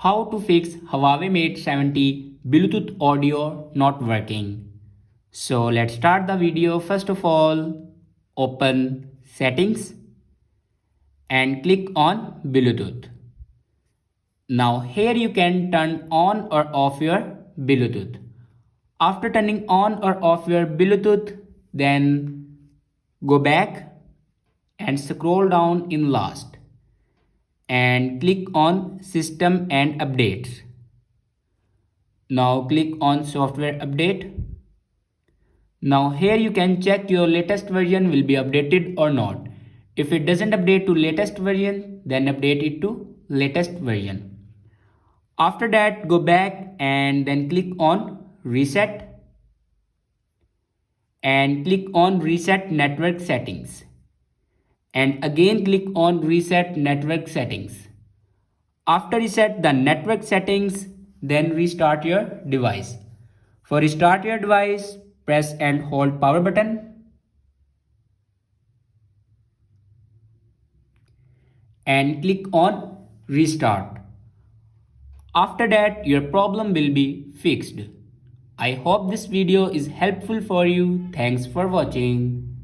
How to fix Huawei Mate 70 Bluetooth audio not working. So let's start the video. First of all, open settings and click on Bluetooth. Now here you can turn on or off your Bluetooth. After turning on or off your Bluetooth, then go back and scroll down in last and click on System and Updates. Now click on Software Update. Now here you can check your latest version will be updated or not. If it doesn't update to latest version, then update it to latest version. After that, go back and then click on Reset and click on Reset Network Settings. And again click on Reset Network Settings. After reset the network settings, then restart your device. For restart your device, press and hold power button and click on restart. After that, your problem will be fixed. I hope this video is helpful for you. Thanks for watching.